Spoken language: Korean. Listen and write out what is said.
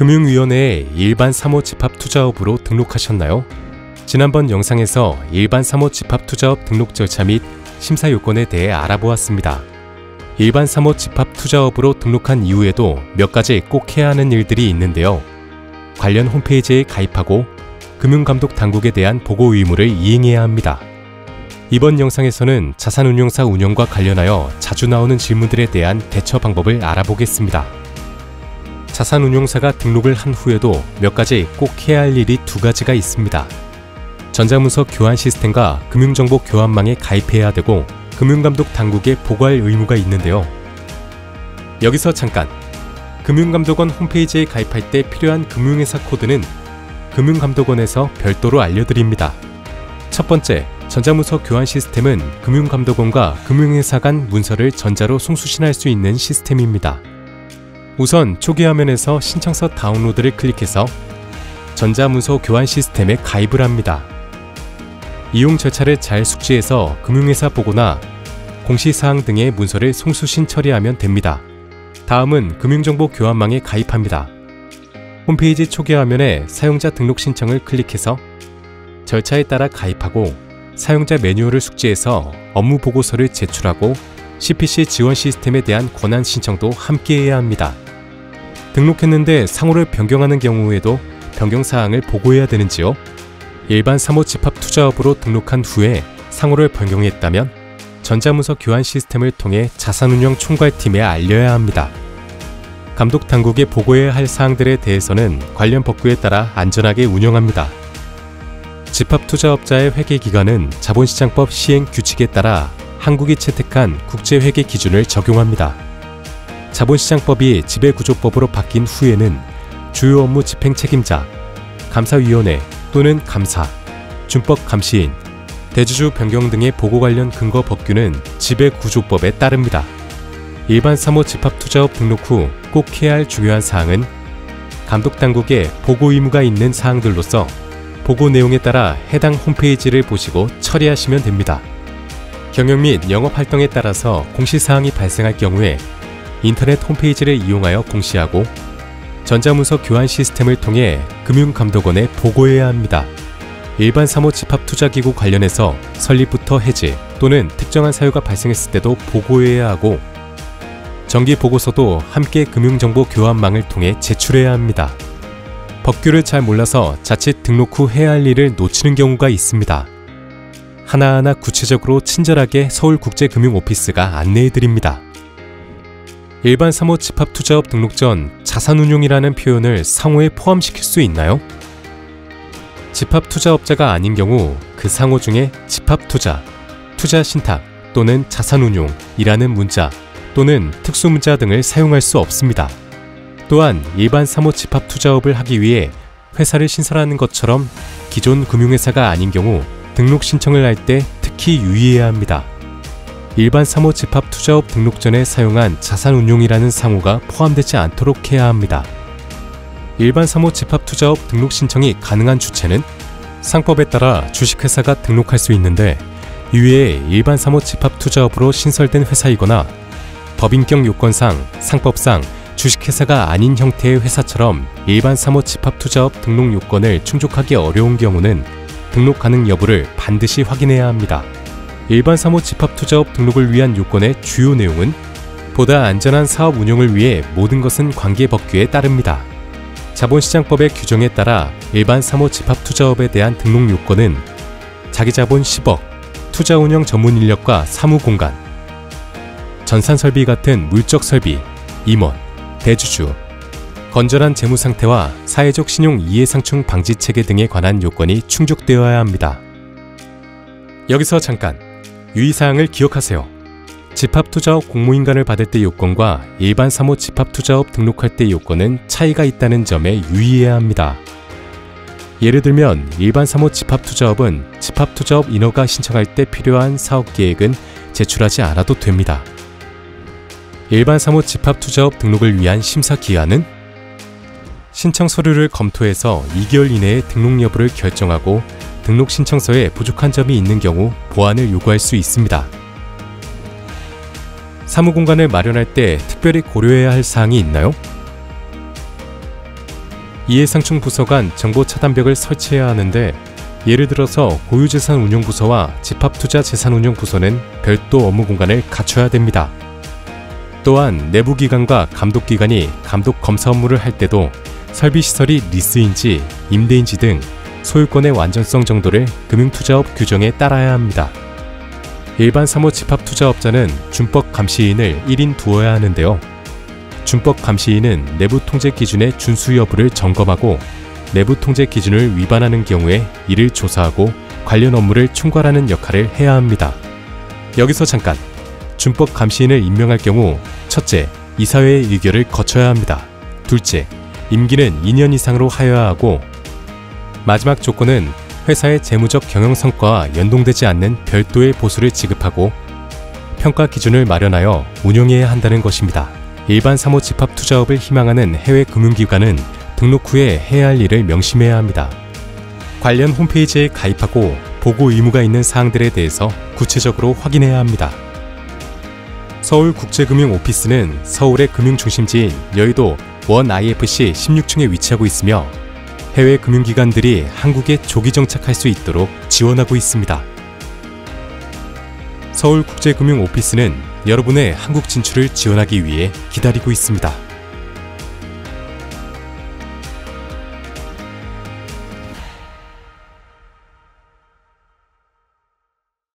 금융위원회에 일반 사모집합투자업으로 등록하셨나요? 지난번 영상에서 일반 사모집합투자업 등록 절차 및 심사 요건에 대해 알아보았습니다. 일반 사모집합투자업으로 등록한 이후에도 몇 가지 꼭 해야 하는 일들이 있는데요. 관련 홈페이지에 가입하고 금융감독당국에 대한 보고 의무를 이행해야 합니다. 이번 영상에서는 자산운용사 운영과 관련하여 자주 나오는 질문들에 대한 대처 방법을 알아보겠습니다. 자산운용사가 등록을 한 후에도 몇 가지 꼭 해야 할 일이 두 가지가 있습니다. 전자문서 교환 시스템과 금융정보 교환망에 가입해야 되고 금융감독당국에 보고할 의무가 있는데요. 여기서 잠깐! 금융감독원 홈페이지에 가입할 때 필요한 금융회사 코드는 금융감독원에서 별도로 알려드립니다. 첫 번째, 전자문서 교환 시스템은 금융감독원과 금융회사 간 문서를 전자로 송수신할 수 있는 시스템입니다. 우선 초기 화면에서 신청서 다운로드를 클릭해서 전자문서 교환 시스템에 가입을 합니다. 이용 절차를 잘 숙지해서 금융회사 보고나 공시사항 등의 문서를 송수신 처리하면 됩니다. 다음은 금융정보 교환망에 가입합니다. 홈페이지 초기 화면에 사용자 등록 신청을 클릭해서 절차에 따라 가입하고 사용자 매뉴얼을 숙지해서 업무 보고서를 제출하고 CPC 지원 시스템에 대한 권한 신청도 함께 해야 합니다. 등록했는데 상호를 변경하는 경우에도 변경사항을 보고해야 되는지요? 일반 사모집합투자업으로 등록한 후에 상호를 변경했다면 전자문서 교환 시스템을 통해 자산운용 총괄팀에 알려야 합니다. 감독당국에 보고해야 할 사항들에 대해서는 관련 법규에 따라 안전하게 운영합니다. 집합투자업자의 회계기관은 자본시장법 시행 규칙에 따라 한국이 채택한 국제회계 기준을 적용합니다. 자본시장법이 지배구조법으로 바뀐 후에는 주요 업무 집행 책임자, 감사위원회 또는 감사, 준법감시인, 대주주 변경 등의 보고 관련 근거 법규는 지배구조법에 따릅니다. 일반 사모집합투자업 등록 후 꼭 해야 할 중요한 사항은 감독당국에 보고 의무가 있는 사항들로서 보고 내용에 따라 해당 홈페이지를 보시고 처리하시면 됩니다. 경영 및 영업 활동에 따라서 공시사항이 발생할 경우에 인터넷 홈페이지를 이용하여 공시하고 전자문서 교환 시스템을 통해 금융감독원에 보고해야 합니다. 일반 사모집합투자기구 관련해서 설립부터 해지 또는 특정한 사유가 발생했을 때도 보고해야 하고 정기보고서도 함께 금융정보 교환망을 통해 제출해야 합니다. 법규를 잘 몰라서 자칫 등록 후 해야 할 일을 놓치는 경우가 있습니다. 하나하나 구체적으로 친절하게 서울국제금융오피스가 안내해드립니다. 일반 사모집합투자업 등록 전 자산운용이라는 표현을 상호에 포함시킬 수 있나요? 집합투자업자가 아닌 경우 그 상호 중에 집합투자, 투자신탁 또는 자산운용이라는 문자 또는 특수문자 등을 사용할 수 없습니다. 또한 일반 사모집합투자업을 하기 위해 회사를 신설하는 것처럼 기존 금융회사가 아닌 경우 등록 신청을 할 때 특히 유의해야 합니다. 일반 사모집합투자업 등록 전에 사용한 자산운용이라는 상호가 포함되지 않도록 해야 합니다. 일반 사모집합투자업 등록 신청이 가능한 주체는 상법에 따라 주식회사가 등록할 수 있는데 이외에 일반 사모집합투자업으로 신설된 회사이거나 법인격 요건상, 상법상 주식회사가 아닌 형태의 회사처럼 일반 사모집합투자업 등록 요건을 충족하기 어려운 경우는 등록 가능 여부를 반드시 확인해야 합니다. 일반 사모집합투자업 등록을 위한 요건의 주요 내용은 보다 안전한 사업 운영을 위해 모든 것은 관계법규에 따릅니다. 자본시장법의 규정에 따라 일반 사모집합투자업에 대한 등록 요건은 자기자본 10억, 투자운영 전문 인력과 사무공간, 전산설비 같은 물적 설비, 임원, 대주주, 건전한 재무상태와 사회적 신용 이해상충 방지체계 등에 관한 요건이 충족되어야 합니다. 여기서 잠깐! 유의사항을 기억하세요. 집합투자업 공모인간을 받을 때 요건과 일반 사모집합투자업 등록할 때 요건은 차이가 있다는 점에 유의해야 합니다. 예를 들면 일반 사모집합투자업은 집합투자업 인허가 신청할 때 필요한 사업계획은 제출하지 않아도 됩니다. 일반 사모집합투자업 등록을 위한 심사기한은 신청 서류를 검토해서 2개월 이내에 등록 여부를 결정하고 등록 신청서에 부족한 점이 있는 경우 보완을 요구할 수 있습니다. 사무공간을 마련할 때 특별히 고려해야 할 사항이 있나요? 이해상충 부서 간 정보 차단벽을 설치해야 하는데, 예를 들어서 고유재산운용부서와 집합투자재산운용부서는 별도 업무 공간을 갖춰야 됩니다. 또한 내부기관과 감독기관이 감독 검사 업무를 할 때도 설비시설이 리스인지 임대인지 등 소유권의 완전성 정도를 금융투자업 규정에 따라야 합니다. 일반 사무 집합투자업자는 준법감시인을 1인 두어야 하는데요. 준법감시인은 내부 통제 기준의 준수 여부를 점검하고 내부 통제 기준을 위반하는 경우에 이를 조사하고 관련 업무를 총괄하는 역할을 해야 합니다. 여기서 잠깐! 준법감시인을 임명할 경우 첫째, 이사회의 의결을 거쳐야 합니다. 둘째, 임기는 2년 이상으로 하여야 하고, 마지막 조건은 회사의 재무적 경영 성과와 연동되지 않는 별도의 보수를 지급하고 평가 기준을 마련하여 운영해야 한다는 것입니다. 일반 사무 집합 투자업을 희망하는 해외 금융기관은 등록 후에 해야 할 일을 명심해야 합니다. 관련 홈페이지에 가입하고 보고 의무가 있는 사항들에 대해서 구체적으로 확인해야 합니다. 서울국제금융오피스는 서울의 금융중심지인 여의도 원 IFC 16층에 위치하고 있으며 해외 금융기관들이 한국에 조기 정착할 수 있도록 지원하고 있습니다. 서울국제금융오피스는 여러분의 한국 진출을 지원하기 위해 기다리고 있습니다.